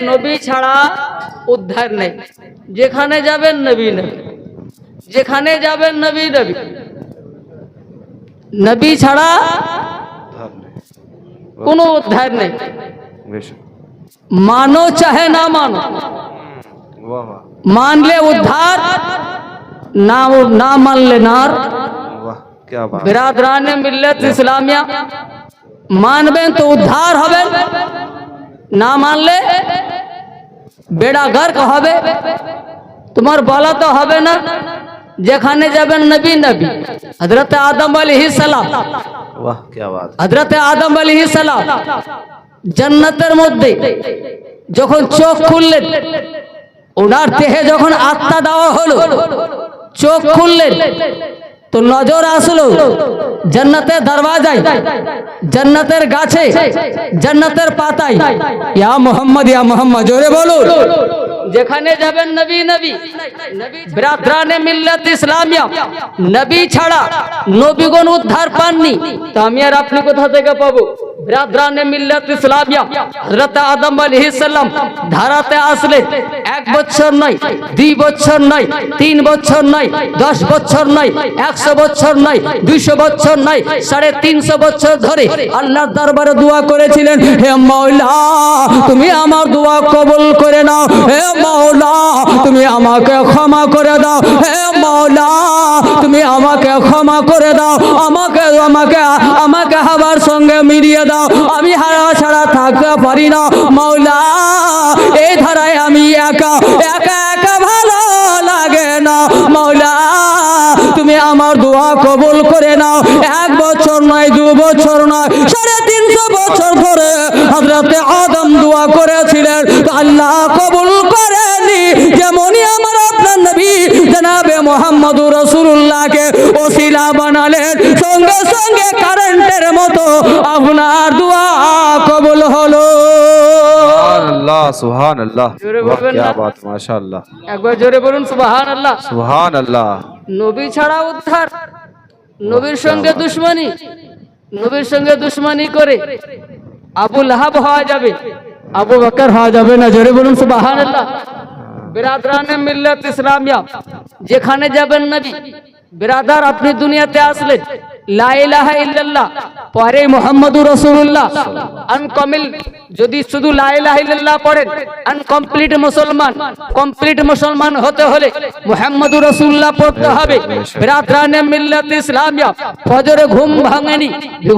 নবী ছাড়া উদ্ধার নেই। যেখানে যাবেন নবী নবী, যেখানে যাবেন নবী নবী, নবী ছাড়া কোনো উদ্ধার নেই। मानो चाहे ना मानो, मान ले उद्धार, ना मान ले नार। बिरादरान मिल्लत इस्लामिया मानबें तो उद्धार हबे, ना मान ले बेड़ा गर्क हबे, तुम्हार बाला तो हबे ना। जेखाने जाबेन नबी नबी, हजरत आदम अलैहिस्सलाम, वाह क्या बात, हजरत आदम अलैहिस्सलाम जन्नतेर मध्य যখন চোখ খুললেন, ওনার দেহে যখন আত্মা দেওয়া হলো, চোখ খুললেন তো নজর আসলো জান্নাতের দরওয়াজায়, জান্নাতের গাছে, জান্নাতের পাতায়, ইয়া মোহাম্মদ জোরে বলুন। যেখানে যাবেন নবী নবী, বিরাদরানে মিল্লাত ইসলামিয়া, নবী ছাড়া নবীগণ উদ্ধার পাননি, তো আমি আর আপনি কোথা থেকে পাবো? বিরাদরানে মিল্লাত ইসলামিয়া হযরত আদম আলাইহিস সালাম ধারাতে আসলে 1 বছর নয়, 2 বছর নয়, 3 বছর নয়, 10 বছর নয়, 100 বছর নয়, 200 বছর নয়, 350 বছর ধরে আল্লাহর দরবারে দোয়া করেছিলেন, হে মাওলা তুমি আমার দোয়া কবুল করে নাও, হে মাওলা তুমি আমাকে ক্ষমা করে দাও, হে মাওলা তুমি আমাকে ক্ষমা করে দাও, আমাকে আমাকে আমাকে হাওয়ার সঙ্গে মিলিয়ে দাও, আমি হারা ছাড়া থাকতে পারি না মাওলা, এই ধারায় আমি একা একা একা ভালো লাগে না মাওলা, তুমি আমার দোয়া কবুল করে নাও। 1 বছর নয়, 2 বছর নয়, 350 বছর ধরে হযরত আদম দোয়া করেছিলেন, আল্লাহ কবুল করেনি। যেমনই আমার আপনার নবী জনাবে মুহাম্মদুর রাসূলুল্লাহকে ওসিলা বানালেন, সঙ্গে সঙ্গে কারেন্টের মতো আপনার দোয়া কবুল হলো। সুবহানাল্লাহ সুবহানাল্লাহ, क्या बात, माशाআল্লাহ, একবার জোরে বলুন সুবহানাল্লাহ। সুবহানাল্লাহ। নবী ছাড়া উদ্ধার, নবীর সঙ্গে দুশমনী, নবীর সঙ্গে দুশমনী করে আবু লাহাব হওয়া যাবে, আবু বকর হওয়া যাবে না, জোরে বলুন সুবহানাল্লাহ। বিরাদরানে মিল্লাত ইসলামিয়া যেখানে যাবেন নবী, বিরাদার আপনি দুনিয়াতে আসলেন, লা ইলাহা ইল্লাল্লাহ পরে মুহাম্মদুর রাসূলুল্লাহ আনকমিল, যদি শুধু লা ইলাহা ইল্লাল্লাহ পড়েন আনকমপ্লিট মুসলমান, কমপ্লিট মুসলমান হতে হলে মুহাম্মদুর রাসূলুল্লাহ পড়তে হবে। বিরাদরানে মিল্লাত ইসলামিয়া ফজরে ঘুম ভাঙেনি,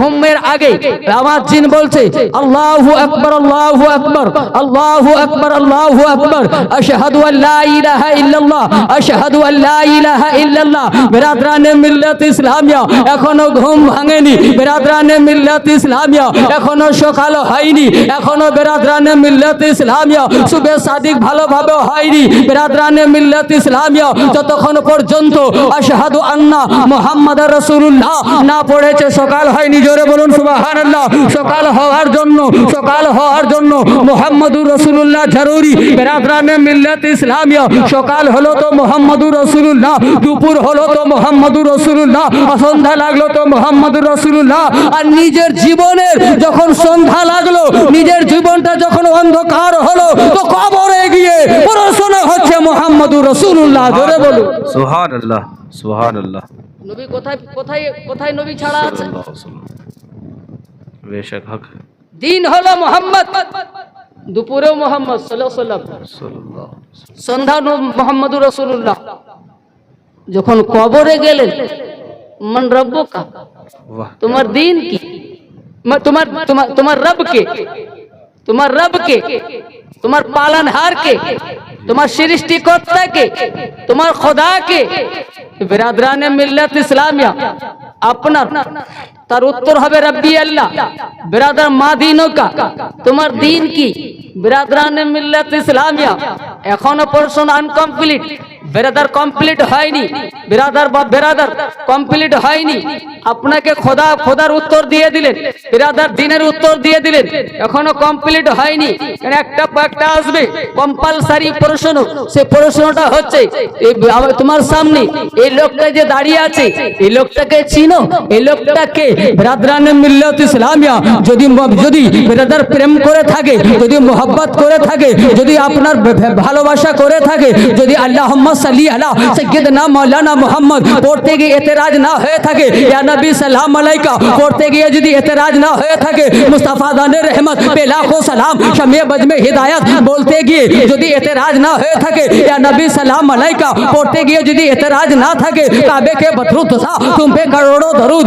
ঘুমের আগে আমার জিন বলছে আল্লাহু আকবার, আল্লাহু আকবার, আল্লাহু আকবার, আল্লাহু আকবার, আশহাদু আল্লা ইলাহা ইল্লাল্লাহ, আশহাদু আল্লা ইলাহা ইল্লাল্লাহ। বিরাদরানে মিল্লাত ইসলামিয়া এখনো ঘুম ভাঙেনি, বিরাদরানে মিল্লাত ইসলামিয়া এখনো সকাল হয়নি, এখনো বিরাদরানে মিল্লাত ইসলামিয়া সুবে সাদিক ভালোভাবে হয়নি। বিরাদরানে মিল্লাত ইসলামিয়া যতক্ষণ পর্যন্ত আশহাদু আন্না মুহাম্মাদুর রাসূলুল্লাহ না পড়েছে সকাল হয়নি, জোরে বলুন সুবহানাল্লাহ। সকাল হওয়ার জন্য, সকাল হওয়ার জন্য মুহাম্মাদুর রাসূলুল্লাহ জরুরি। বিরাদরানে মিল্লাত ইসলামিয়া সকাল হলো তো মুহাম্মাদুর রাসূলুল্লাহ, দুপুর হলো তো মুহাম্মাদুর রাসূলুল্লাহ, সন্ধ্যা লাগলো তো মুহাম্মাদুর রাসূলুল্লাহ। আর নিজের জীবনের যখন সন্ধ্যা লাগলো, নিজের জীবনটা যখন অন্ধকার হলো, তো কবরে গিয়ে পড়াশোনা হচ্ছে মুহাম্মাদুর রাসূলুল্লাহ, জোরে বলুন সুবহানাল্লাহ সুবহানাল্লাহ। নবী কোথায় কোথায় কোথায় নবী ছাড়া আছে? বেশক হক। দিন হলো মুহাম্মদ, দুপুরেও মুহাম্মদ সাল্লাল্লাহু আলাইহি ওয়াসাল্লাম, সন্ধ্যা মুহাম্মাদুর রাসূলুল্লাহ। যখন কবরে গেলেন, মান রব্বুকা, তোমার দিন কি, তোমার তোমার তোমার রব কে, তোমার রব কে, তোমার পালনহার কে, তোমার সৃষ্টিকর্তা কে, তোমার খোদা কে? বিরাদরানে মিল্লাত ইসলামিয়া আপনার তার উত্তর হবে রব্বি আল্লাহ। বিরাদার মা দিনও কা, তোমার দিন কি? বিরাদরানে মিল্লাত ইসলামিয়া এখনো পড়াশোনা আনকমপ্লিট, বেরাদার কমপ্লিট হয়নি, বিরাদার বা বেরাদার কমপ্লিট হয়নি। আপনাকে খোদার উত্তর দিয়ে দিলেন, বিরাদার দিনের উত্তর দিয়ে দিলেন, এখনো কমপ্লিট হয়নি। একটা আসবে কম্পালসারি প্রশ্ন, সে প্রশ্নটা হচ্ছে তোমার সামনে এই লোকটা যে দাঁড়িয়ে আছে, এই লোকটাকে চিনো? এই লোকটাকে বিরাদরানে মিল্লাত ইসলামিয়া যদি বিরাদার প্রেম করে থাকে, যদি মোহাব্বত করে থাকে, যদি আপনার ভালোবাসা করে থাকে, যদি আল্লাহুম্মা সাল্লি আলা সাইয়্যিদিনা মাওলানা মুহাম্মদ পড়তে গিয়ে এতেরাজ না হয়ে থাকে, ইয়া নবী সালাম আলাইকা পড়তে গিয়ে যদি এতেরাজ না হয়ে থাকে, মুস্তাফা দানের রহমত পে লাখো সালাম শামে বজমে হিদায়াত বলতে গিয়ে যদি এতেরাজ না হয়ে থাকে, ইয়া নবী সালাম আলাইকা পড়তে গিয়ে যদি এতেরাজ না থাকে, কাবে के बदरुद सा तुम पे करोड़ों दरूद,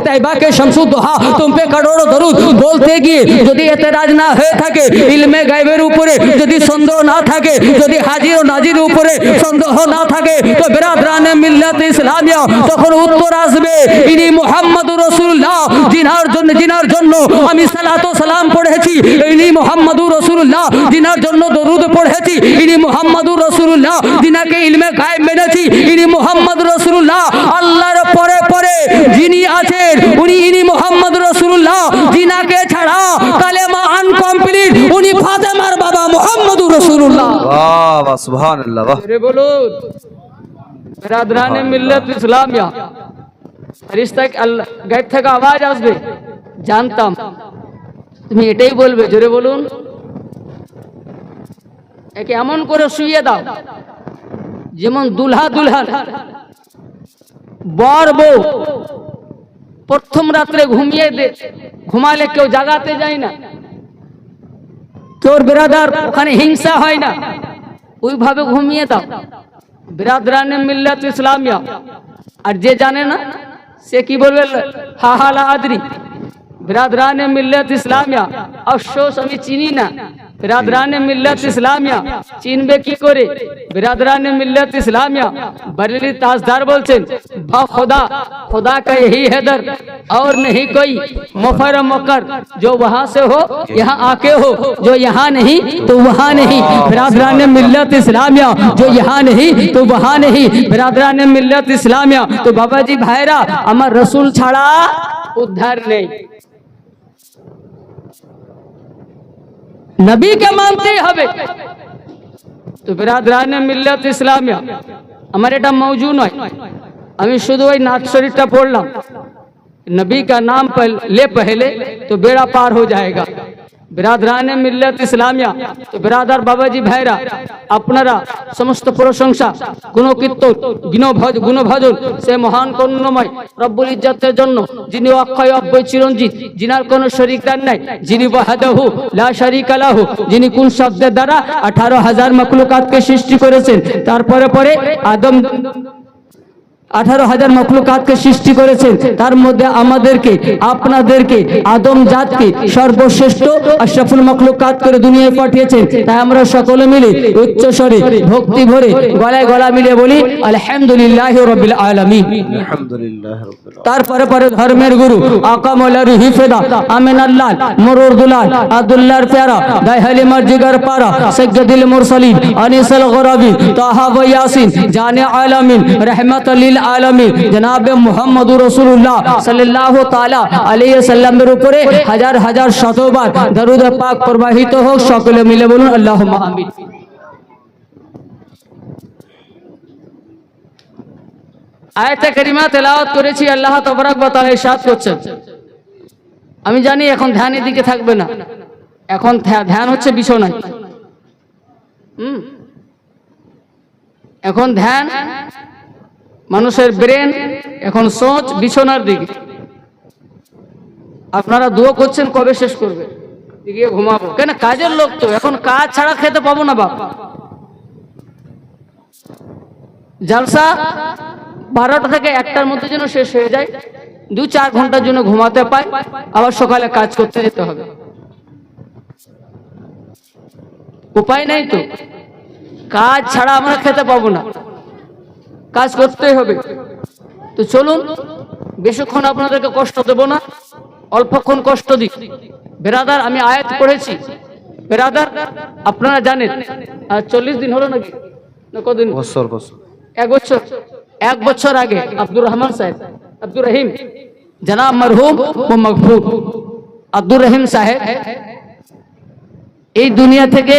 तैयबा के शमसुद दुहा तुम पे करोड़ों दरूद বলতে গিয়ে যদি এতেরাজ না হয়ে থাকে, ইলমে গায়বের উপরে যদি সন্দেহ না থাকে, যদি হাজির ও নাজির উপরে সন্দেহ না থাকে, তো বিরাদরানে মিল্লাত ইসলামিয়া তখন উত্তর আসবে ইনি মুহাম্মদুর রাসূলুল্লাহ, জিনার জন্য আমি সালাত ও সালাম পড়েছি, ইনি মুহাম্মদুর রাসূলুল্লাহ, জিনার জন্য দরুদ পড়েছি, ইনি মুহাম্মদুর রাসূলুল্লাহ, জিনাকে ইলমে গায়ব মেনেছি, ইনি মুহাম্মদুর রাসূলুল্লাহ। আল্লাহর পরে পরে যিনি আছেন উনি ইনি মুহাম্মদুর রাসূলুল্লাহ, জিনাকে ছাড়া কালেমা আনকমপ্লিট, উনি ফাতেমার বাবা মুহাম্মদুর রাসূলুল্লাহ। वाह वाह सुभान अल्लाह वाह अरे बोलो बिरादराने मिल्लत इस्लामिया, ফেরেশতা গায়ব থেকে আওয়াজ আসবে, জানতাম তুমি এটাই বলবে, জোরে বলুন। একে এমন করে শুইয়ে দাও যেমন দুলহা দুলহান, বর বউ প্রথম রাত্রে ঘুমালে কেউ জাগাতে যায় না, তোর বিরাদার ওখানে হিংসা হয় না, ওইভাবে ঘুমিয়ে দাও। বিরাদরানে মিল্লাত ইসলামিয়া। আর যে জানে না সে কি বলবে, হা হা লা আদরি। বিরাদরানে মিল্লাত ইসলামিয়া, আফসোস আমি চিনি না। বিরাদরানে মিল্লাত ইসলামিয়া চিনবে কি করে? বিরাদরানে মিল্লাত ইসলামিয়া बरेली ताजदार बोलছেন, बा खुदा का यही है दर और नहीं कोई मुफर मकर, जो वहां से हो यहाँ आके हो, जो यहाँ नहीं तो वहां नहीं। बिरादराने मिल्लत इस्लामिया, जो यहाँ नहीं तो वहां नहीं। बिरादराने मिल्लत इस्लामिया, तो बाबा जी भाईरा আমার रसूल ছাড়া उद्धार नहीं, नबी के मानते হবে। তো বিরাদরানে মিল্লাত ইসলামিয়া, আমার এটা মৌজু নয়, আমি শুধু ওই নাত শরীফটা পড়লাম। नबी का नाम ले पहले तो बेड़ा पार हो जाएगा। बिरादराने मिल्लत इस्लामिया, तो बिरादार बाबाजी भाईरा আপনারা সমস্ত প্রশংসা গুণকীর্তন গুণভজন সে মহান করুণাময় রব্বুল ইজ্জতের জন্য, যিনি অক্ষয় অব্যয় চিরঞ্জিত, যিনার কোনো শরীকার নাই, যিনি ওয়াহদাহু লা শারীকা লাহু, যিনি কোন শব্দের দ্বারা 18,000 মাখলুকাতকে সৃষ্টি করেছেন। তারপরে পরে আদম 18,000 মখলুকাতকে সৃষ্টি করেছেন, তার মধ্যে আমাদেরকে আপনাদেরকে আদম জাতকে সর্বশ্রেষ্ঠ আশরাফুল মখলুকাত করে দুনিয়ায় পাঠিয়েছেন। তাই আমরা সকলে মিলে উচ্চ স্বরে ভক্তি ভরে গলায় গলা মিলে বলি আলহামদুলিল্লাহি রাব্বিল আলামিন। আলহামদুলিল্লাহ রাব্বিল আলামিন। তারপরে পরে ধর্মের গুরু আকা মৌলা রুহি ফেদা আমিনাল্লাহ মরুর দুলাল আব্দুল্লাহর প্যারা দাইহালি মারজিগার পারা সাইয়্যিদুল মুরসালিন আনিসুল গরাবি তাহা ওয়া ইয়াসিন জানে আলামিন রাহমাতুল লিল আলামিন জনাবে মুহাম্মদুর রাসূলুল্লাহ সাল্লাল্লাহু তাআলা আলাইহি ওয়াসাল্লামের উপরে হাজার হাজার শতবার দরুদ পাক প্রবাহিত হোক। সকলে মিলে বলুন আল্লাহুম্মা আমিন। আয়াতে কারিমা তেলাওয়াত করেছি, আল্লাহ তাবারক ওয়া তাআলা ইরশাদ করছেন। আমি জানি এখন ধ্যানের দিকে থাকবে না, এখন ধ্যান হচ্ছে বিছানায়। এখন ধ্যান মানুষের ব্রেন এখন সোচ বিছানার দিকে। আপনারা দোয়া করছেন কবে শেষ করবে, গিয়ে ঘুমাবো, কেন কাজের লোক তো, এখন কাজ ছাড়া খেতে পাবো না বাপ। জলসা 12টা থেকে 1টার মধ্যে যেন শেষ হয়ে যায়, 2-4 ঘন্টার জন্য ঘুমাতে পাই, আবার সকালে কাজ করতে যেতে হবে। উপায় নাই তো, কাজ ছাড়া আমরা খেতে পাবো না, কাজ করতেই হবে। তো চলুন, বেশিক্ষণ আপনাদেরকে কষ্ট দেব না, অল্পক্ষণ কষ্ট দিই। বেরাদার আমি আয়াত পড়েছি, বেরাদার আপনারা জানেন 40 দিন হলো নাকি, না কদিন? বছর 1 বছর আগে আব্দুর রহমান সাহেব, আব্দুর রহিম, জনাব মরহুম ও মগফুর আব্দুর রহিম সাহেব এই দুনিয়া থেকে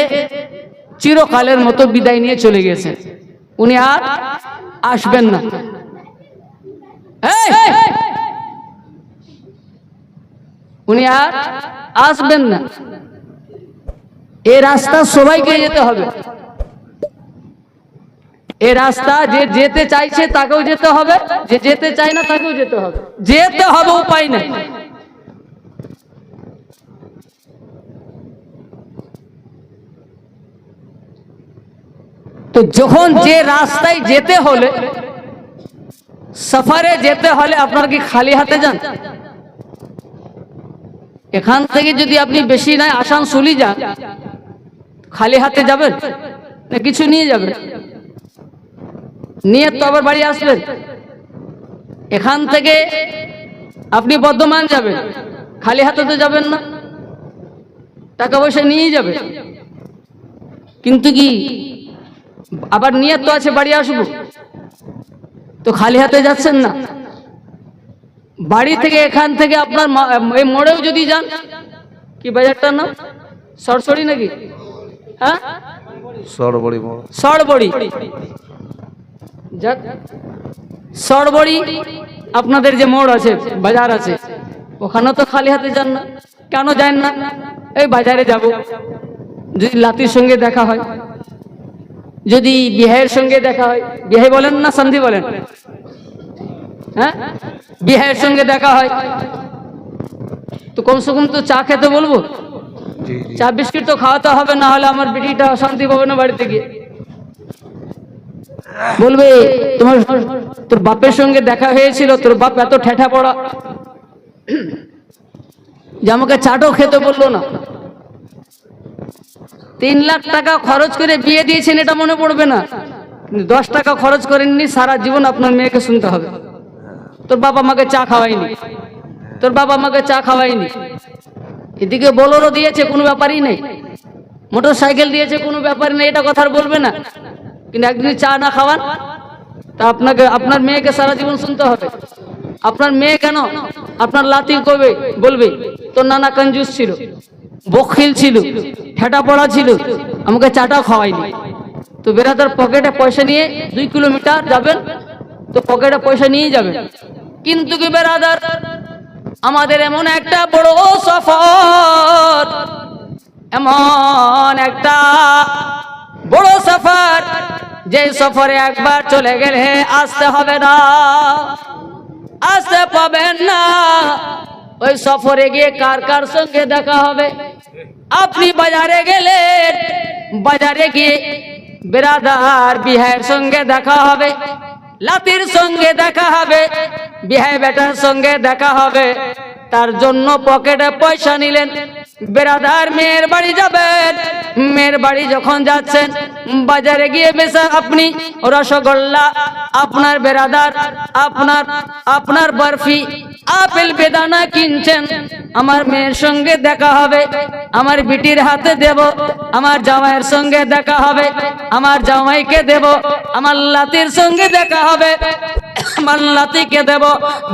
চিরকালের মতো বিদায় নিয়ে চলে গেছেন। উনি আর আসবেন না। উনি আর আসবেন না। এই রাস্তা সবাইকে যেতে হবে। এই রাস্তা যে যেতে চাইছে তাকেও যেতে হবে, যে যেতে চায় না তাকেও যেতে হবে। যেতে হবে, উপায় নেই। তো যখন যে রাস্তায় যেতে হলে, সফরে যেতে হলে আপনার কি খালি হাতে যান? এখান থেকে যদি আপনি বেশি নয় আসানসোলি যান, খালি হাতে যাবেন না কিছু নিয়ে যাবেন? নিয়ে তো আবার বাড়ি আসবেন। এখান থেকে আপনি বর্ধমান যাবেন, খালি হাতে তো যাবেন না, টাকা পয়সা নিয়ে যাবেন। কিন্তু কি আবার নিয়ত তো আছে বাড়ি আসবো, তো খালি হাতে যাচ্ছেন না। বাড়ি থেকে এখান থেকে আপনার এই মোড়েও যদি যান, কি বাজারটার নাম সরসরি নাকি? হ্যাঁ, সরবড়ি মোড়। সরবড়ি। যাক, সরবড়ি আপনাদের যে মোড় আছে, বাজার আছে, ওখানে তো খালি হাতে যান না। কেন যান না? এই বাজারে যাব, যদি লাতির সঙ্গে দেখা হয়, যদি বিহাইয়ের সঙ্গে দেখা হয়, বিহাই বলেন না সন্ধি বলেন? হ্যাঁ, বিহাইয়ের সঙ্গে দেখা হয়, তো কমসে কম তো চা খেতে বলবো, চা বিস্কিট তো খাওয়াতে হবে, না হলে আমার বিটিটা শান্তি পাবে না। বাড়িতে গিয়ে বলবে তোর বাপের সঙ্গে দেখা হয়েছিল, তোর বাপ এত ঠেঠা পড়া যে আমাকে চাটও খেতে বললো না। 3 লাখ টাকা খরচ করে বিয়ে দিয়েছেন, এটা মনে পড়বে না। 10 টাকা খরচ করেননি, সারা জীবন আপনার মেয়েকে শুনতে হবে তোর বাবা আমাকে চা খাওয়াইনি, তোর বাবা আমাকে চা খাওয়াইনি। এদিকে বোলেরো দিয়েছে, কোনো ব্যাপারই নেই, মোটর সাইকেল দিয়েছে, কোনো ব্যাপারই নেই, এটা কথা বলবে না। কিন্তু একদিন চা না খাওয়ান, তা আপনাকে আপনার মেয়েকে সারা জীবন শুনতে হবে। আপনার মেয়ে কেন আপনার লাতি কবে বলবে তোর নানা কঞ্জুস ছিল, বখিল ছিল, ঠেটা পড়া ছিল, আমাকে চাটা খাওয়াইনি। তো বেরাদার পকেটে পয়সা নিয়ে 2 কিলোমিটার যাবেন, তো পকেটে পয়সা নিয়ে যাবেন। কিন্তু কি বেরাদার, আমাদের এমন একটা বড় সফর, এমন একটা বড় সফর, যে সফরে একবার চলে গেলে আসতে হবে না, আসতে পাবেন না। ওই সফরে গিয়ে কার কার সঙ্গে দেখা হবে? আপনি বাজারে গেলেন, বাজারে গিয়ে বেরাদার বিহাইয়ের সঙ্গে দেখা হবে, লাতির সঙ্গে দেখা হবে, বিহাই বেটার সঙ্গে দেখা হবে। তার জন্য পকেটে পয়সা নিলেন, বেরাদার মেয়ের বাড়ি যাবেন। মেয়ের বাড়ি যখন যাচ্ছেন, বাজারে গিয়ে বেশা আপনি রসগোল্লা, আপনার বেরাদার আপনার বরফি, আপেল বেদানা কিনছেন। আমার মেয়ের সঙ্গে দেখা হবে, আমার বিটির হাতে দেব, আমার জামাইয়ের সঙ্গে দেখা হবে, আমার জামাইকে দেব, আমার লাতির সঙ্গে দেখা হবে, আমার লাতিকে দেব।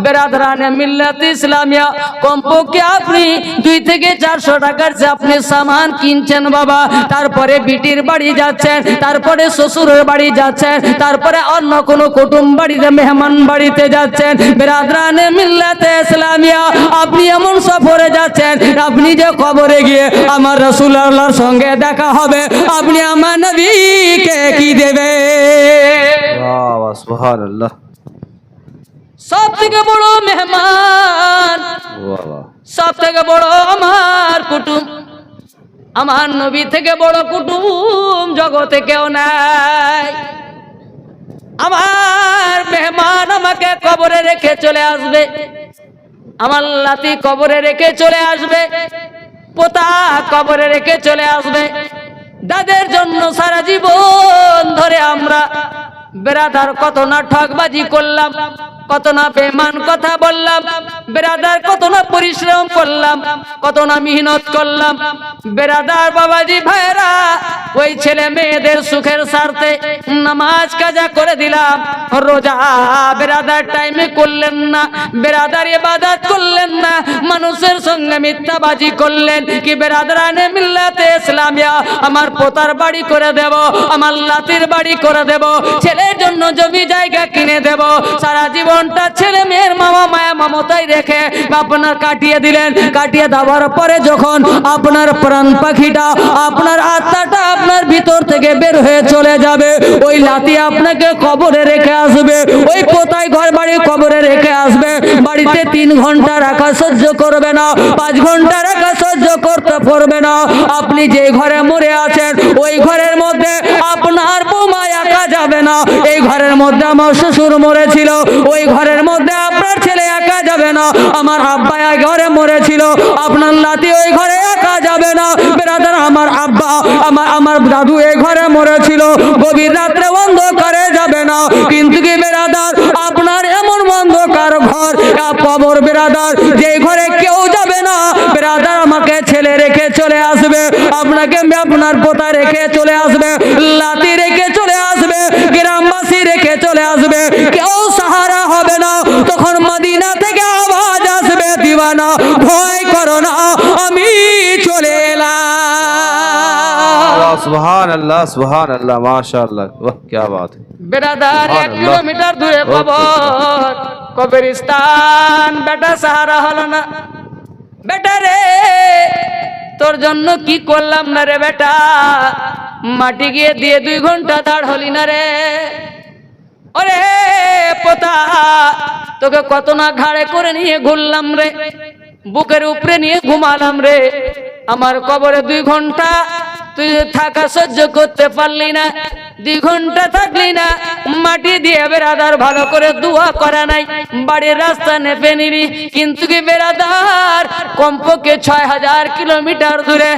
বেরাদরানে মিল্লাত ইসলামিয়া, কমপক্ষে আপনি 2 থেকে 400 টাকার যে আপনি সামান কিনছেন বাবা। তারপরে বিটির বাড়ি যাচ্ছেন, তারপরে শ্বশুরের বাড়ি যাচ্ছেন, তারপরে অন্য কোনো কুটুম বাড়িতে, মেহমান বাড়িতে যাচ্ছেন। বেরাদরানে মিল্লাত ইসলামিয়া, আপনি এমন সফরে যাচ্ছেন, আপনি যে কবরে গিয়ে আমার রাসূলুল্লাহর সঙ্গে দেখা হবে, আপনি আমার নবীকে কি দেবে? বাহ, সুবহানাল্লাহ। সব থেকে বড় মেহমান, সব থেকে বড় আমার কুটুম, আমার নবী থেকে বড় কুটুম জগতে কেউ নাই। আমার মেহমান আমাকে কবরে রেখে চলে আসবে, আমার লাতি কবরে রেখে চলে আসবে, পোতা কবরে রেখে চলে আসবে। যাদের জন্য সারা জীবন ধরে আমরা বেরাদার কত না ঠকবাজি করলাম, কত না বেমান কথা বললাম, বেরাদার কত না পরিশ্রম করলাম, কত না মেহনত করলাম। বেরাদার বাবাজি ভাইরা, ওই ওই ছেলে মেয়েদের সুখের স্বার্থে নামাজ কাজা করে দিলাম, রোজা বেরাদার টাইমে করলেন না, বেরাদার ইবাদত করলেন না, মানুষের সঙ্গে মিথ্যাবাজি করলেন। কি বেরাদারানে মিল্লাতে ইসলামিয়া আমার পোতার বাড়ি করে দেব, আমার লাতির বাড়ি করে দেব, ছেলের জন্য জমি জায়গা কিনে দেব, সারা জীবনটা ছেলে মেয়ের মামা মায়া মমতায় রেখে আপনার কাটিয়ে দিলেন। কাটিয়ে দেওয়ার পরে যখন আপনার প্রাণ পাখিটা, আপনার আত্মাটা আপনার ভিতর থেকে বের হয়ে চলে যাবে, ওই লাতি আপনাকে কবরে রেখে আসবে, ওই পোতায় ঘর বাড়ি কবরে রেখে আসবে। বাড়িতে 3 ঘন্টা রাখা সহ্য করবে না, 5 ঘন্টা রাখা সহ্য করতে পারবে না। আপনি যে ঘরে মরে আছেন ওই ঘরের মধ্যে আপনার বৌমা একা যাবে না। এই ঘরের মধ্যে আমার শ্বশুর মরেছিল, ওই ঘরের মধ্যে আপনার ছেলে একা যাবে না। আমার আব্বা এক ঘরে মরেছিল, আপনার লাতি ওই ঘরে একা যাবে না। বেরাদার আমার আব্বা আমার দাদু এই ঘরে মরেছিল, গভীর রাত্রে অন্ধকারে যাবে না। কিন্তু কি বেরাদার আপনার এমন অন্ধকার ঘর কবর বেরাদার, যে ঘরে কেউ যাবে না, বেরাদার আমাকে ছেলে রেখে চলে আসবে, আপনাকে আপনার পোতা রেখে চলে আসবে, লাতি রেখে চলে আসবে, গ্রামবাসী রেখে চলে আসবে, কেউ সাহারা হবে না। তখন মদিনা থেকে আওয়াজ আসবে, দিওয়ানা ভয় করো না, আমি চলে এলাম। सुभान अल्लाह माशाअल्लाह, वाह क्या बात है। বেরাদার 1 কিলোমিটার দূরে কবর, কবরস্থান। বেটা সাহারা হলো না। বেটা রে তোর জন্য কি করলাম না রে বেটা, মাটি গিয়ে দিয়ে 2 ঘন্টা দাঁড় হলি না রে। ওরে পোতা তোকে কত না ঘাড়ে করে নিয়ে ঘুরলাম রে, বুকের উপরে নিয়ে ঘুমালাম রে। আমার কবরে 2 ঘন্টা তুই থাকা সহ্য করতে পারলি না, 2 ঘন্টা থাকলি না, মাটি দিয়ে বেরাদার ভালো করে দোয়া করা নাই, বাড়ির রাস্তা নেপে নিবি। কিন্তু কি বেরাদার কমপক্ষে 6000 কিলোমিটার দূরে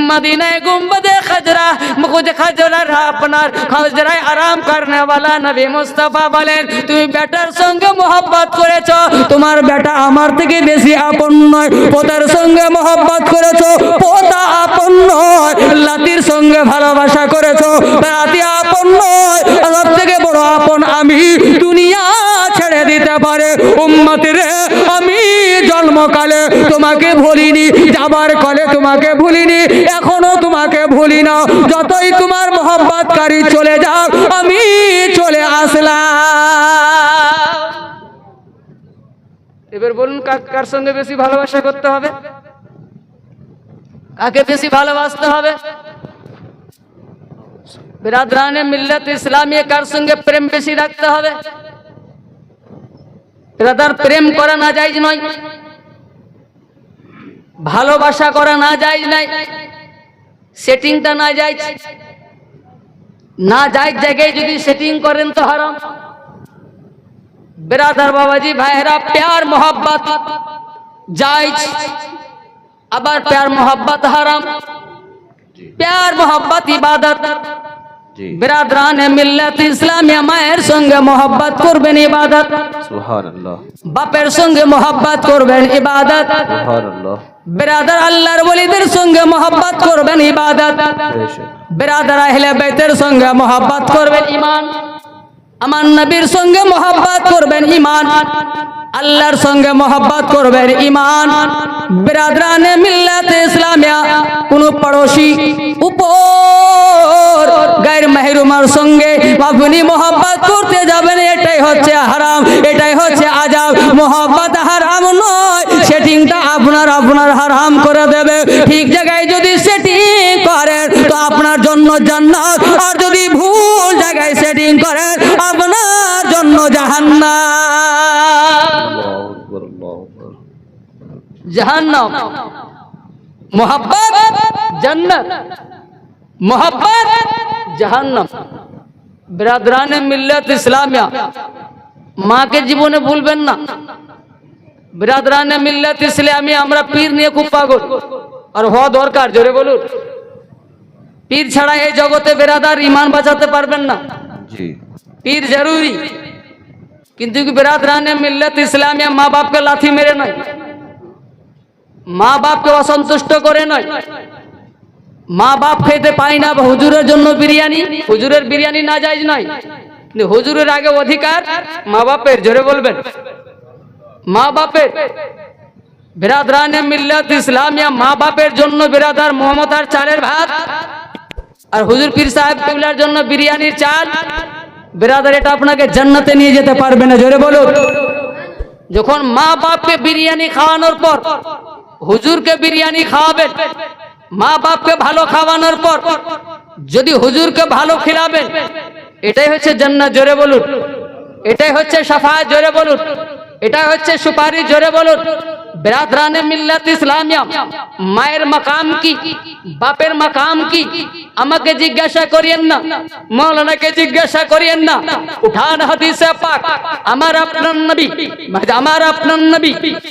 মদিনায় গুম্বদে খাজরা, মুখে খাজরার আপনার খাজরায় আরাম করনে वाला নবী মুস্তাফা বলেন, তুমি বেটার সঙ্গে মোহাব্বত করেছো, তোমার বেটা আমার থেকে বেশি আপন নয়। পোতার সঙ্গে মোহাব্বত করেছো, পোতা আপন নয়। লাতির সঙ্গে ভালোবাসা করেছো, লাতি আপন নয়। সব থেকে বড় আপন আমি, দুনিয়া ছেড়ে দিতে পারে উম্মত রে। আমি জন্মকালে তোমাকে ভুলিনি, যাবার কালে তোমাকে ভুলিনি, এখনো তোমাকে ভুলি না। যতই তোমার মোহাব্বতকারী চলে যাও, আমি চলে আসলাম। এবার বলুন কার সঙ্গে বেশি ভালোবাসা করতে হবে, কাকে বেশি ভালোবাসতে হবে? বিরাদরানে মিল্লাত ইসলামিয়া কার সঙ্গে প্রেম বেশি রাখতে হবে? বিরাদার প্রেম করা না জায়েজ নয়, ভালোবাসা করা না জায়েজ নাই, সেটিংটা না জায়েজ। না জায়েজ জায়গায় যদি সেটিং করেন তো হারাম। बिरादर बाबाजी भाईरा प्यार मोहब्बत जायज, আবার प्यार मोहब्बत हराम। प्यार मोहब्बत इबादत। बिरादराने मिल्लत इस्लामिया माয়ের সঙ্গে मोहब्बत করবেন ইবাদত, সুবহানাল্লাহ। বাপের সঙ্গে मोहब्बत করবেন ইবাদত, সুবহানাল্লাহ। बिरादर আল্লাহর ওলিদের সঙ্গে मोहब्बत করবেন ইবাদত, बिरादर আহলে বাইতের সঙ্গে मोहब्बत করবেন ঈমান, আমার নবীর সঙ্গে মোহাব্বত করবেন ঈমান, আল্লাহর সঙ্গে মোহাব্বত করবেন ঈমান। বিরাদরানে মিল্লাত ইসলামিয়া কোন পড়োশী উপর গায়র মাহরুমার সঙ্গে আপনি মোহাব্বত করতে যাবেন, এটাই হচ্ছে হারাম, এটাই হচ্ছে আযাব। মোহাব্বত হারাম নয়, সেটিংটা আপনার হারাম করে দেবে। ঠিক জায়গায় যদি সেটিং করেন তো আপনার জন্য জান্নাত, আর যদি ভুল জায়গায় সেটিং করেন আপনার জন্য জাহান্নাম। জাহান্নাম। মোহাব্বত জান্নাত, মোহাব্বত জাহান্নাম। বিরাদরানে মিল্লাত ইসলামিয়া মাকে জীবনে ভুলবেন না। বিরাদরানে মিল্লাত ইসলামিয়া আমরা পীর নিয়ে খুব পাগল, আর হওয়া দরকার। জোরে বলুন, পীর ছাড়া এই জগতে বেরাদার ঈমান বাঁচাতে পারবেন না। জি, পীর জরুরি। কিন্তু বিরাদরানে মিল্লাত ইসলামিয়া মা বাপকে লাথি মেরে নয়, মা বাপকে অসন্তুষ্ট করে নয়, মা বাপ খেতে পায় না, হুজুরের জন্য বিরিয়ানি, হুজুরের বিরিয়ানি না জায়েজ নয়, কিন্তু হুজুরের আগে অধিকার মা বাপের। জোরে বলবেন, মা বাপের। বিরাদরানে মিল্লাত ইসলামিয়া, মা বাপের জন্য বিরাদার মমতার চালের ভাত, আর হুজুর পীর সাহেব কিবলার জন্য বিরিয়ানির চাল। বিরাদার এটা আপনাকে জান্নাতে নিয়ে যেতে পারবে না। জোরে বলুন। যখন মা বাপকে বিরিয়ানি খাওয়ানোর পর হুজুরকে বিরিয়ানি খাওয়াবেন, মা বাপকে ভালো খাওয়ানোর পর যদি হুজুরকে ভালো খিলাবেন, এটাই হচ্ছে জান্নাত। জোরে বলুন। এটাই হচ্ছে শাফাআত। জোরে বলুন। এটাই হচ্ছে সুপারিশ। জোরে বলুন। বিরাদরানে মিল্লাত ইসলামিয়া, মায়ের মাকাম কি, বাপের মাকাম কি আমাকে জিজ্ঞাসা করিয়েন না, মাওলানাকে জিজ্ঞাসা করিয়েন না। উঠান হাদিসে পাক, আমার আপনার নবী,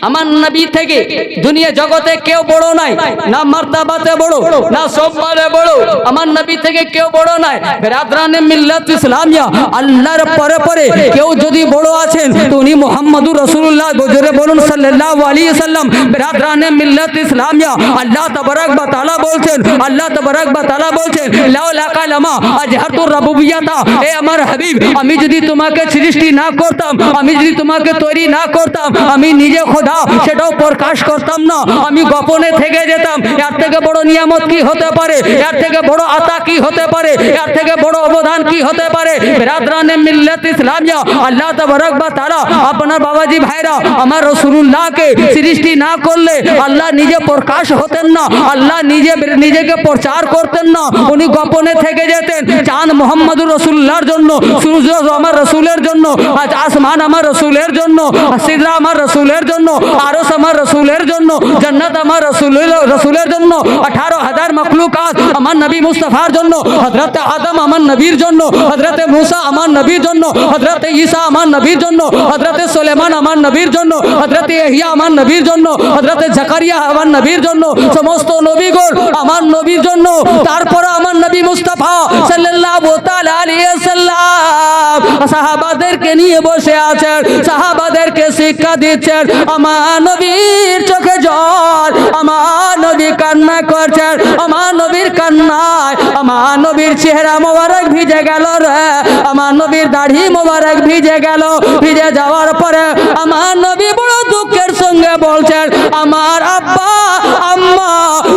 আমার নবী থেকে দুনিয়া জগতে কেউ বড় নাই, না মার্তাবাতে বড়, না সম্মানে বড়। আমার নবী থেকে কেউ বড় নাই। বিরাদরানে মিল্লাত ইসলামিয়া, আল্লাহর পরে পরে কেউ যদি বড় আছেন তো উনি মুহাম্মদুর রাসূলুল্লাহ। জোরে বলুন সাল্লাল্লাহু আলাইহি ওয়াসাল্লাম। বিরাদরানে মিল্লাত ইসলামিয়া, আল্লাহ তাবারক ওয়া তাআলা বলছেন, আল্লাহ তাবারক ওয়া তাআলা বলছেন, লাউলা কালামা আজহারতুর রাবুবিয়াতা। এ আমার হাবিব, আমি যদি তোমাকে সৃষ্টি না করতাম, আমি যদি তোমাকে তৈরি না করতাম, আমি নিজে খোদা সেটাও প্রকাশ করতাম না, আমি গোপনে থেকে যেতাম। এর থেকে বড় নিয়ামত কি হতে পারে? এর থেকে বড় আতা কি হতে পারে? এর থেকে বড় অবদান কি হতে পারে? বিরাদরানে মিল্লাত ইসলামিয়া, আল্লাহ তাবারক ওয়া তাআলা আপনার বাবাজি ভাইরা আমার রাসূলুল্লাহকে সৃষ্টি না করলে আল্লাহ নিজে প্রকাশ হতেন না, আল্লাহ নিজেকে প্রচার করতেন না, উনি গোপনে থেকে যেতেন। চাঁদ মুহাম্মদুর রাসূলুল্লাহর জন্য, সূর্য আমার রাসূলের জন্য, আজ আসমান আমার রাসূলের জন্য, সিদরা আমার রাসূলের জন্য, আরশ আমার রাসূলের জন্য, জান্নাত আমার রাসূলের জন্য, 18,000 মাখলুকাত আমার নবী মুস্তাফার জন্য, হযরত আদম আমার নবীর জন্য, হযরত মুসা আমার নবীর জন্য, হযরত ঈসা আমার নবীর জন্য, হযরত সুলাইমান আমার নবীর জন্য, হযরত ইয়াহইয়া আমার নবীর জন্য, হযরত জাকারিয়া আমার নবীর জন্য, সমস্ত নবীগণ আমার নবীর জন্য। তারপর আমার নবী মুস্তাফা সাল্লাল্লাহু তাআলা আলাইহি ওয়াসাল্লাম সাহাবাদেরকে নিয়ে বসে আছেন, সাহাবাদেরকে শিক্ষা দিচ্ছেন। আমার নবীর চোখে জল, আমার নবী কান্না করছেন, আমার নবীর কান্নায় আমার নবীর চেহারা মোবারক ভিজে গেল রে, আমার নবীর দাড়ি মোবারক ভিজে গেল। ভিজে যাওয়ার পরে আমার নবী বড় দুঃখের সঙ্গে বলছেন, আমার আব্বা আম্মা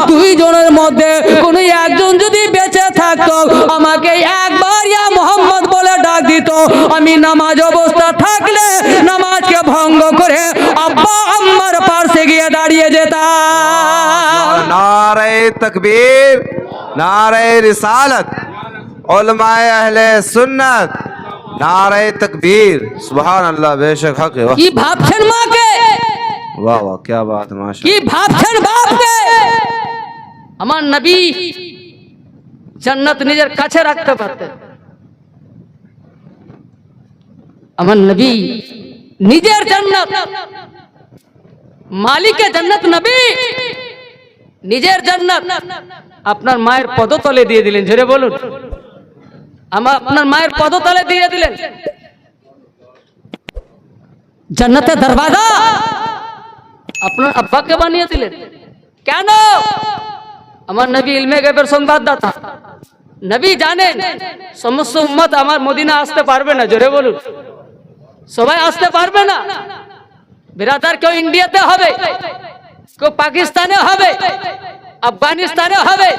দুইজনের মধ্যে কোনো একজন যদি বেঁচে থাকতো, আমাকে একবার ইয়া মুহাম্মদ বলে ডাক দিত, আমি নামাজ অবস্থা থাকলে নামাজকে ভঙ্গ করে আব্বা আম্মার পাশে গিয়ে দাঁড়িয়ে যেতাম। नारे तकबीर, नारे रिसालत, उलमाए अहले सुन्नत, नारे तकबीर। सुभान अल्लाह, बेशक हक है। वाह কি ভাবছেন মাকে, वाह वाह, क्या बात है, কি माशाअल्लाह। ভাবছেন বাপকে? আমার নবী জান্নাত নিজের কাছে রাখতে পারতেন। আমার নবী নিজের জান্নাত, মালিকের জান্নাত নবী, নিজের জান্নাত আপনার মায়ের পদতলে দিয়ে দিলেন। জোরে বলুন, আপনার মায়ের পদতলে দিয়ে দিলেন। জান্নাতের দরওয়াজা আপনার আব্বাকে বানিয়ে দিলেন। কেন? আমার নবী ইলমে গায়বের সংবাদদাতা, নবী জানেন সমস্ত উম্মত আমার মদিনা আসতে পারবে না। জোরে বলুন, সবাই আসতে পারবে না। বিরাদার কেউ ইন্ডিয়াতে হবে, কেউ পাকিস্তানে হবে, আফগানিস্তানে হবে,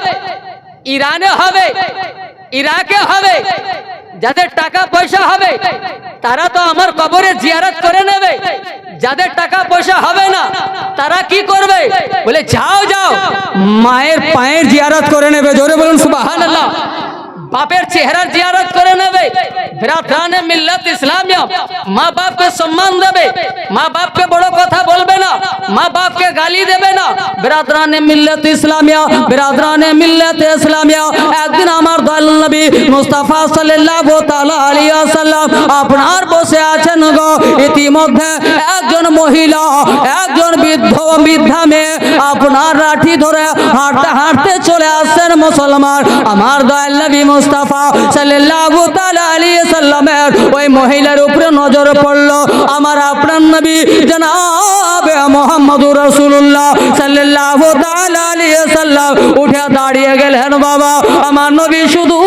ইরানে হবে, ইরাকে হবে। যাদের টাকা পয়সা হবে তারা তো আমার কবরে জিয়ারত করে নেবে। যাদের টাকা পয়সা হবে না তারা কি করবে? বলে যাও যাও মায়ের পায়ের জিয়ারত করে নেবে। জোরে বলুন সুবহানাল্লাহ। বাপের চেহারার জিয়ারত করে নেবে। বিরাদরানে মিল্লাত ইসলামিয়া, মা বাপকে সম্মান দেবে, মা বাপকে বড় কথা বলবে না, মা বাপকে গালি দেবে না। বিরাদরানে মিল্লাত ইসলামিয়া, বিরাদরানে মিল্লাত ইসলামিয়া। একদিন আমার দয়াল নবী মুস্তাফা সাল্লাল্লাহু তাআলা আলাইহি ওয়াসাল্লাম আপনার বসে আছেন গো। ইতিমধ্যে একজন মহিলা, একজন বৃদ্ধা মেয়ে আপনার লাঠি ধরে হাঁটতে হাঁটতে চলে আসছেন মুসলমান। আমার দয়াল নবী মুস্তাফা সাল্লাল্লাহু তাআলা আলাইহি সাল্লামের ওই মহিলার উপরে নজর পড়লো। আমার আপনার নবী জনাবে মুহাম্মদুর রাসূলুল্লাহ সাল্লাল্লাহু তাআলা আলাইহি সাল্লাম উঠে দাঁড়িয়ে গেলেন। বাবা, আমার নবী শুধু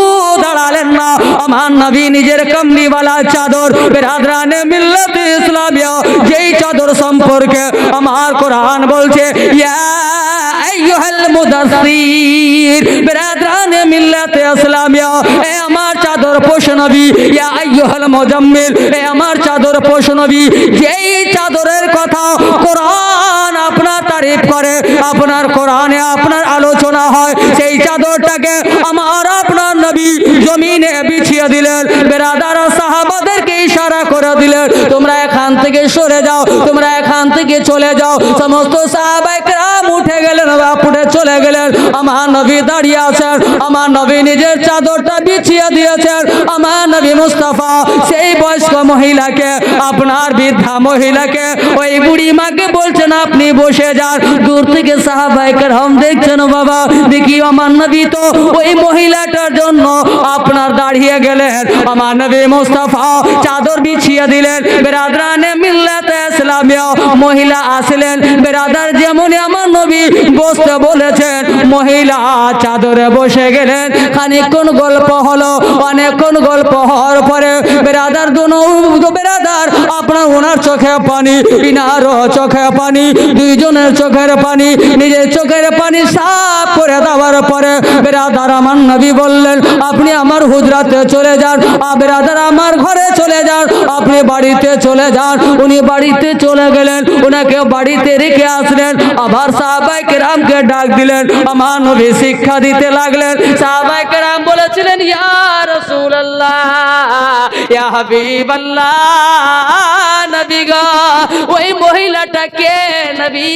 দাঁড়ালেন না, আমার নবী নিজের কমলিওয়ালা চাদর, বিরাদরানে মিল্লাত ইসলামিয়া, যেই চাদর সম্পর্কে আমার কোরআন বলছে ইয়া আইয়ুহাল মুদাসসির, বিরাদরানে মিল্লাত ইসলামিয়া, এ আমার চাদর পোষ নবী, ইয়া আইয়ুহাল মুজাম্মিল, এ আমার চাদর পোষ নবী। যেই চাদরের কথা কোরআন আপনার তারিফ করে, আপনার কোরআনে আপনার আলোচনা হয়, সেই চাদরটাকে আমার আপনার নবী জমিনে বিছিয়ে দিলেন। বেরাদার সাহাবাদেরকে ইশারা করে দিলেন, তোমরা এখান থেকে সরে যাও, তোমরা এখান থেকে চলে যাও। সমস্ত সাহাবায়ে কেরাম উঠে গেলেন, উঠে চলে গেলেন। আমার নবী দাঁড়িয়ে আছেন, আমার নবী নিজের চাদরটা বিছিয়ে দিয়েছেন। আমার নবী মুস্তাফা সেই বয়স্ক মহিলাকে, আপনার বৃদ্ধা মহিলাকে, ওই বুড়ি মাকে বলছেন আপনি বসে যান। দূর থেকে সাহাবায়ে কেরাম দেখছেন, বাবা দেখি আমার নবী তো ওই মহিলাটার জন্য আপনার দাঁড়িয়ে গেলেন। আমার নবী মুস্তাফা চাদর বিছিয়ে দিলেন। বিরাদরানে মিল্লাতে ইসলামিয়া, মহিলা আসলেন। বিরাদার যেমন আমার নবী বসতে বলেছেন, মহিলা চাদরে বসে গেলেন। খানিকক্ষণ গল্প হলো, অনেকক্ষণ গল্প হওয়ার পরে বিরাদার বিরাদার আপনার ওনার চোখে পানি, ইনারও চোখে পানি, দুইজনের চোখের পানি, নিজের চোখের পানি সাফ করে দেওয়ার পরে বিরাদার আমার নবী বললেন, আপনি আমার হুজরাতে চলে যান, বিরাদার আমার ঘরে চলে যান, আপনি বাড়িতে চলে যান। উনি বাড়িতে চলে গেলেন, উনাকে বাড়িতে রেখে আসলেন। আবার সাহাবায়ে কেরামকে ডাক দিলেন, আমার নবী শিক্ষা দিতে লাগলেন। সাহাবায়ে কেরাম বলেছিলেন, ইয়া রাসূলুল্লাহ, ইয়া হাবিবাল্লাহ, নবী গো, ওই মহিলাটা কে নবী,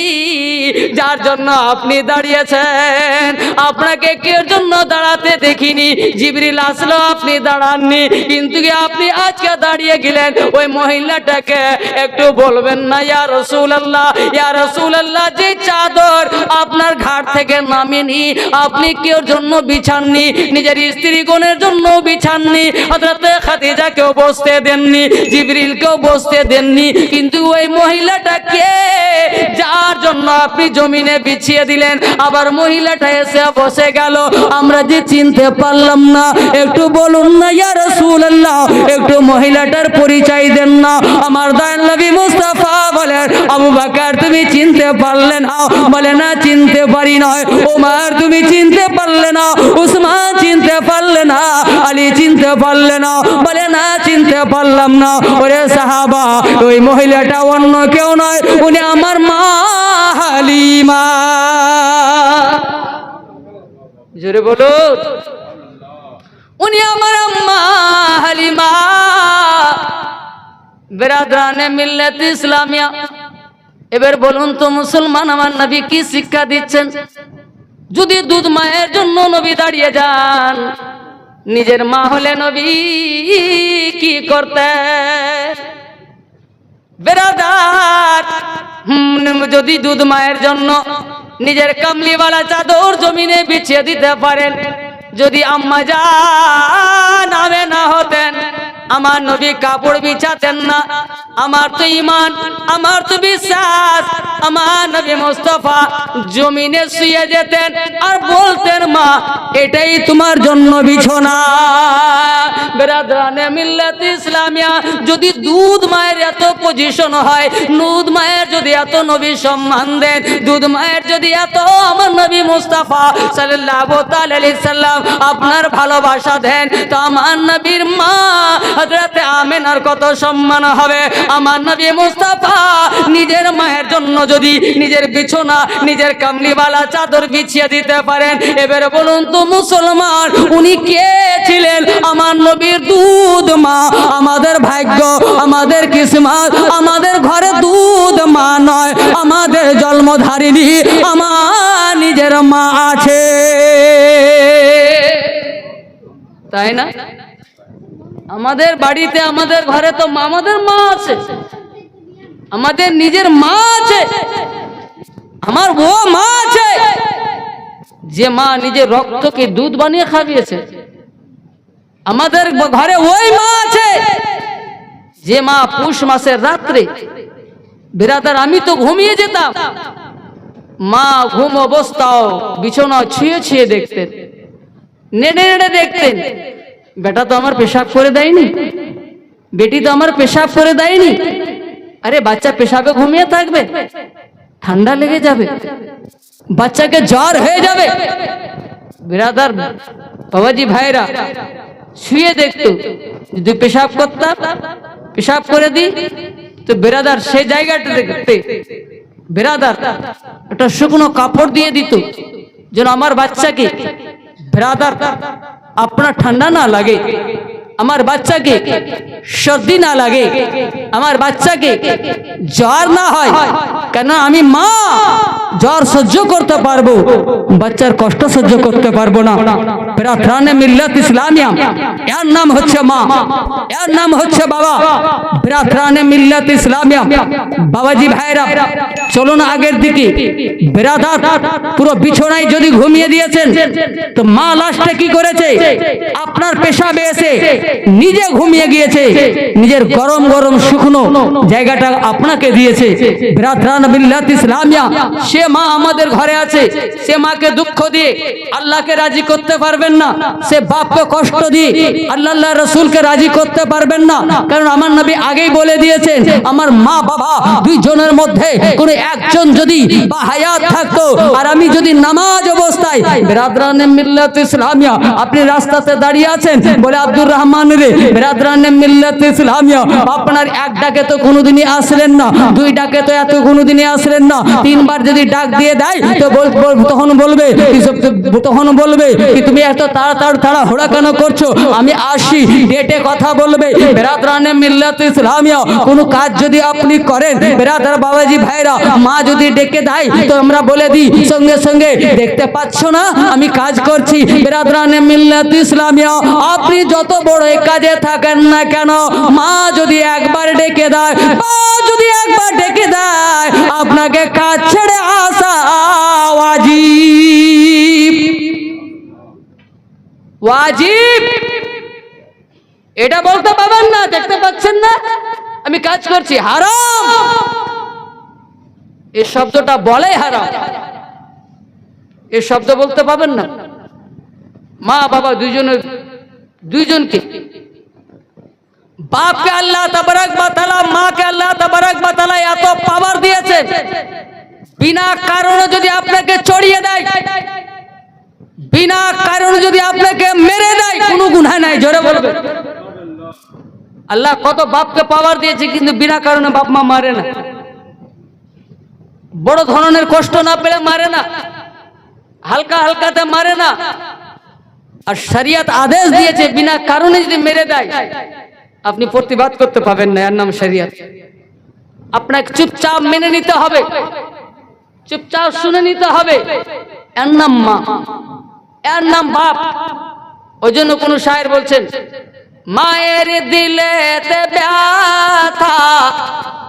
যার জন্য আপনি দাঁড়িয়েছেন? আপনাকে কে জন্য দাঁড়াতে দেখিনি, জিবরিল আসলো আপনি দাঁড়াননি, কিন্তু আপনি আজকে দাঁড়িয়ে গেলেন। ওই মহিলাটাকে একটু বলবেন না? ইয়া রাসূলুল্লাহ, ইয়া রাসূলুল্লাহ, যে চাদর আপনার ঘাট থেকে নামেনি, আপনি কেউ জন্য বিছাননি, নিজের স্ত্রীগণের জন্য বিছাননি, হযরত খাদিজাকেও বসতে দেননি, জিবরিলকেও বসতে দেননি, কিন্তু ওই মহিলাটা কে যার জন্য আপনি জমিনে বিছিয়ে দিলেন? আবার মহিলাটা এসে বসে গেল, আমরা যে চিনতে পারলাম না, একটু বলুন না ইয়া রাসূলুল্লাহ, একটু মহিলাটার পরিচয় দেন না। আমার দয়াল নবী মুস্তাফা বলেন, আবু বকর তুমি চিনতে পারলে না? বলে না, চিনতে পারি না। ওমর তুমি চিনতে পারলে না? উসমান চিনতে পারলে না? আলী চিনতে পারলে না? বলে না, চিনতে পারলাম না। ওরে সাহাবা, ওই মহিলাটা অন্য কেউ নয়, উনি আমার মা হালিমা। জোরে বলো, উনি আমার আম্মা হালিমা। বিরাদরানে মিল্লাত ইসলামিয়া, এবার বলুন তো মুসলমান, আমার নবী কি শিক্ষা দিচ্ছেন? যদি দুধ মায়ের জন্য নবী দাঁড়িয়ে যান, নিজের মা হলে নবী কি করতেন? বেরাদার, যদি দুধ মায়ের জন্য নিজের কামলিওয়ালা চাদর জমিনে বিছিয়ে দিতে পারেন, যদি আম্মা জান নামে না হতেন, আমার নবী কাপড় বিছাতেন না। আমার তো ঈমান, আমার তো বিশ্বাস, আমার নবী মুস্তাফা জমিনে শুয়ে যেতেন আর বলতেন, মা এটাই তোমার জন্য বিছানা। বিরাদরানে মিল্লাত ইসলামিয়া, যদি দুধ মায়ের এত পজিশন হয়, দুধ মায়ের যদি এত নবী সম্মান দেন, দুধ মায়ের যদি এত আমার নবী মুস্তাফা সাল্লাল্লাহু তাআলা আলাইহি সাল্লাম আপনার ভালোবাসা দেন, তো আমার নবীর মা হযরত আমিনার কত সম্মান হবে। আমার নবী মুস্তাফা নিজের মায়ের জন্য যদি নিজের বিছানা, নিজের কামলিওয়ালা চাদর বিছিয়ে দিতে পারেন, এবারে বলুন তো মুসলমান, উনি কে ছিলেন? আমার নবীর দুধ মা। আমাদের ভাগ্য, আমাদের কিসমত, আমাদের ঘরে দুধ মা নয়, আমাদের জন্মধারিণী আমার নিজের মা আছে, তাই না? আমাদের বাড়িতে, আমাদের ঘরে তো আমাদের মা আছে, আমাদের নিজের মা আছে, আমার ও মা আছে যে মা নিজের রক্তকে দুধ বানিয়ে খাইয়েছে। আমাদের ঘরে ওই মা আছে যে মা পৌষ মাসের রাত্রে, বিরাদার আমি তো ঘুমিয়ে যেতাম, মা ঘুম অবস্থাও বিছানা ছুঁয়ে ছুঁয়ে দেখতেন, নেড়ে নেড়ে দেখতেন, বেটা তো আমার পেশাব করে দেয়নি, বেটি তো আমার পেশাব করে দেয়নি। আরে বাচ্চা পেশাবে ঘুমিয়ে থাকবে, ঠান্ডা লেগে যাবে, বাচ্চাকে জ্বর হয়ে যাবে। বিরাদার বাবাজি ভাইরা শুয়ে দেখতো, যদি পেশাব করতাম, পেশাব করে দিই তো বিরাদার সেই জায়গাটা দেখতে বিরাদার একটা শুকনো কাপড় দিয়ে দিত, যেন আমার বাচ্চাকে বিরাদার আপনার ঠান্ডা না লাগে, আমার বাচ্চাকে সর্দি না লাগে, আমার বাচ্চাকে জ্বর না হয়। কেন আমি মা, জ্বর সহ্য করতে পারবো, বাচ্চার কষ্ট সহ্য করতে পারবো না। বিরাদরানে মিল্লাত ইসলামিয়া, এর নাম হচ্ছে মা, এর নাম হচ্ছে বাবা। বিরাদরানে মিল্লাত ইসলামিয়া বাবাজি ভাইরা চলুন আগের দিকে। বিরাদার পুরো বিছানায় যদি ঘুমিয়ে দিয়েছেন তো মা লাস্টে কি করেছে, আপনার পেশাবে এসে নিজে ঘুমিয়ে গিয়েছে, নিজের গরম গরম শুকনো জায়গাটা আপনাকে দিয়েছে। বিরাদরানে মিল্লাত ইসলামিয়া, সে মা আমাদের ঘরে আছে, সে মাকে দুঃখ দিয়ে আল্লাহকে রাজি করতে পারবেন না, সে বাপকে কষ্ট দিয়ে আল্লাহ রসুলকে রাজি করতে পারবেন না। কারণ আমার নবী আগেই বলে দিয়েছেন, আমার মা বাবা দুইজনের মধ্যে কোন একজন যদি বা হায়াত থাকতো আর আমি যদি নামাজ অবস্থায়, বিরাদরানে মিল্লাত ইসলামিয়া, আপনি রাস্তাতে দাঁড়িয়ে আছেন, বলে আব্দুর রহমান রে, বিরাদরানে মিল্লাত ইসলামিয়া, আপনার এক ডাকে তো কোনোদিনই আসলেন না, দুই ডাকে তো এত কোনোদিনই আসলেন না, তিনবার যদি ডাক দিয়ে দেয় তো তখন বলবে কি তুমি এত তাড়াহুড়া কেন করছো, আমি আসি, ডেটে কথা বলবে। বিরাদরানে মিল্লাত ইসলামিয়া, কোন কাজ যদি আপনি করেন, বিরাদার বাবাজি ভাইরা, মা যদি ডেকে দেয় তো আমরা বলে দিই সঙ্গে সঙ্গে, দেখতে পাচ্ছ না আমি কাজ করছি। বিরাদরানে মিল্লাত ইসলামিয়া, আপনি যত বড় কাজে থাকেন না কেন, মা যদি একবার ডেকে দেয়, মা যদি একবার ডেকে দেয়, আপনাকে কাজ ছেড়ে আসা ওয়াজিব, ওয়াজিব। এটা বলতে পাবেন না, দেখতে পাচ্ছেন না আমি কাজ করছি, হারাম। এই শব্দটা বলে হারাম, এই শব্দ বলতে পাবেন না। মা বাবা দুইজনকে, বাপকে আল্লাহ তাবারক ওয়া তাআলা, মাকে আল্লাহ তাবারক ওয়া তাআলা এত পাওয়ার দিয়েছে, বিনা কারণে যদি আপনাকে চড়িয়ে দেয়, বিনা কারণে যদি আপনাকে মেরে দেয়, কোনো গুনাহ নাই, জোরে বলবে। আল্লাহ কত বাপকে পাওয়ার দিয়েছে, কিন্তু বিনা কারণে বাপ মা মারে না, বড় ধরনের কষ্ট না পেলে মারে না, হালকা হালকাতে মারে না। আর শরিয়ত আদেশ দিয়েছে বিনা কারণে যদি মেরে দেয় আপনি প্রতিবাদ করতে পাবেন না, এর নাম শরিয়ত। আপনাকে চুপচাপ মেনে নিতে হবে, চুপচাপ শুনে নিতে হবে। এর নাম মা, এর নাম বাপ। ওই জন্য কোন শায়ের বলছেন, মায়ের দিলেতে ব্যথা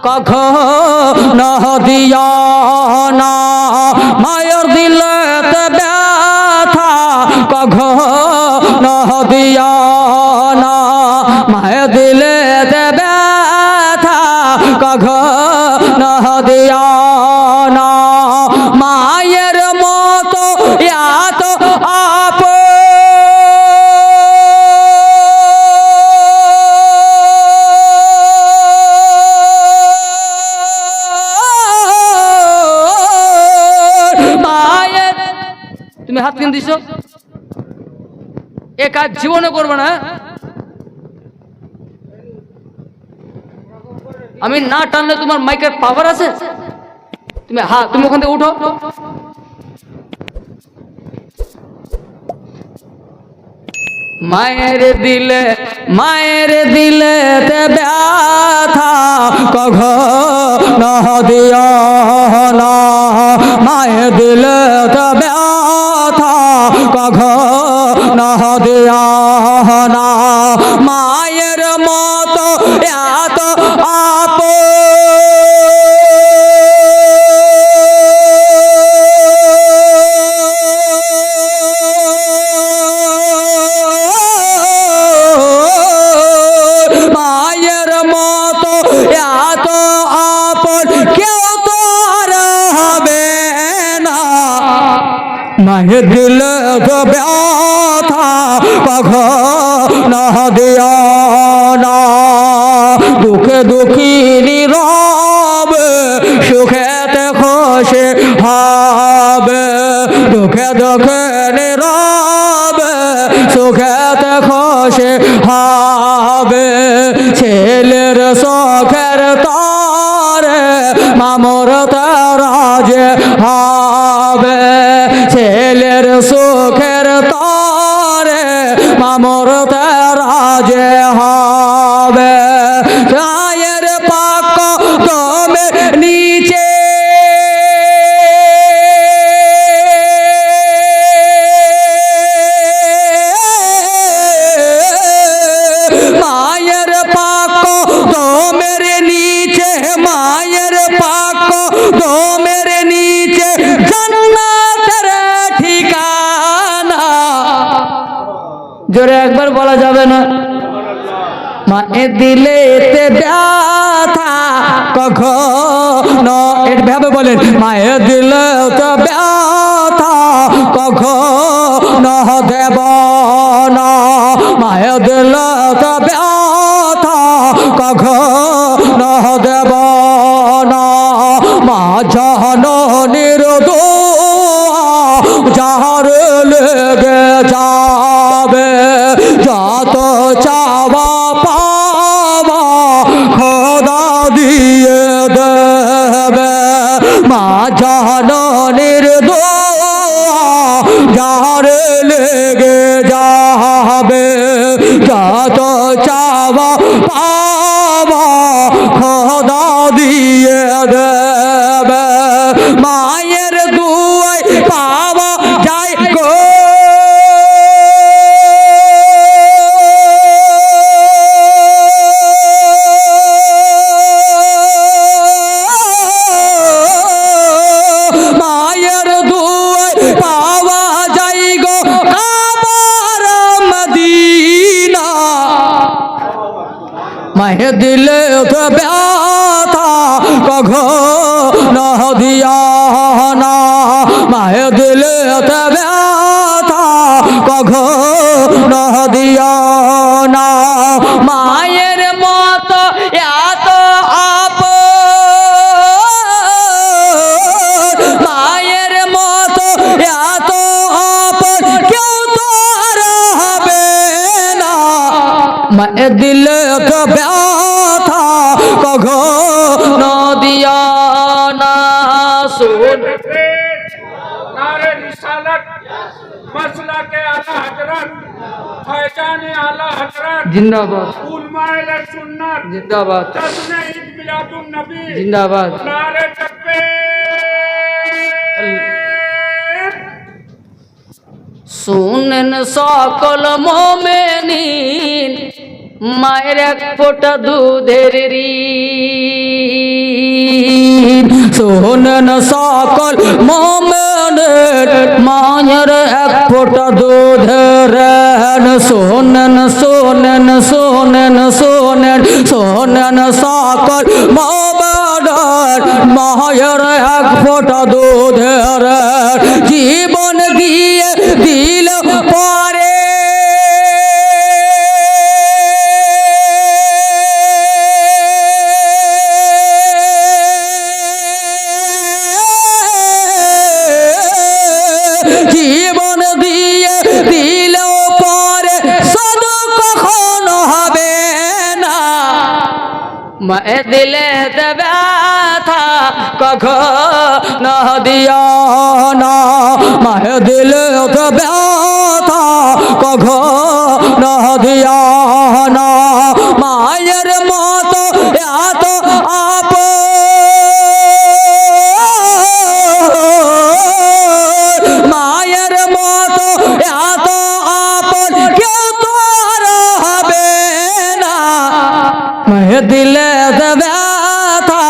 কখনো দিও না, মায়ের দিলেতে ব্যথা কখনো দিও না, মায়ের দিলেতে ব্যথা কখনো দিও না, মায়ের মতো এত আপন হাত কেন দিছো, এ কাজ জীবনে করবে না। আমি না টানলে তোমার মাইকের পাওয়ার আছে, তুমি ওখান থেকে উঠো। মায়ের দিলে ব্যথা কখনো দিও না, মায়ের দিলে ব্যথা কখনো দিও না, মায়ের মতো এত আপন মায়ের দিলে তো ব্যথা কখনো দিও না। দুঃখে দুঃখী নীরবে সুখেতে খুশি হবে। দুঃখে দুঃখে নীরবে সুখেতে খুশি হবে। ছেলের শখের তারে মামর তারাজে হবে। ছেলের সুখের তারে মামর তারাজে হবে। গায়ের পাক দমে নিচে মায়ের পাক দমের নিচে, মায়ের পাক দমের নিচে জান্নাতের ঠিকানা। জোরে একবার বলা যাবে না? মায়ের দিলেতে ব্যথা কখনো, এভাবে বলেন, মায়ের দিলেতে ব্যথা কখনো দেব না। মায়ের দিলেতে ব্যথা কখনো দেব না। মা জননীর দোয়া যার লেগে যাবে, যত চাওয়া পাওয়া খোদা দিয়ে দেবে। মা জননীর দোয়া যার লেগে যাবে, যত চাওয়া পাওয়া খোদা দিয়ে দেবে। মায়ের দুয়ায় পাওয়া যায় গো মায়ের দুয়ায় পাওয়া যায় গো কাবার মদিনা। মায়ের দিলে তো ব্যথা কখনো দিও না। মায়ের দিলে তো ব্যথা কখনো দিও না। মায়ের মতো এত আপন, মায়ের মতো এত আপন কেউ তো আর হবে না। মায়ের দিলে তো ব্যথা কখনো দিও না। শুন नारे रिसालत मसला के आला हजरत फैजाने आला हजरत जिंदाबाद, उलमाए सुन्नत जिंदाबाद, तस्ने ईद मिलादुन नबी जिंदाबाद। नारे तकबीर। শুনেন সকল মোমেনিন, মায়ের এক ফোঁটা দুধের ঋণ। শোনেন সকল মোমেনিন, মায়ের এক ফোঁটা দুধের ঋণ। শোনেন শোনেন শোনেন শোনেন শোনেন সকল মোমেনিন, মায়ের এক ফোঁটা দুধের ঋণ। জীবন দিয়ে দিল পরে জীবন দিয়ে দিল পরে শুধু কখনো হবে না। মায়ের দিলে ব্যথা কখনো দিও না। মায়ের দিলে ব্যথা কখনো দিও না। মায়ের মতো এত আপন, মায়ের মতো এত আপন কেউ তো আর হবে না। মায়ের দিলে ব্যথা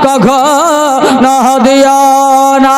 কখনো দিও না।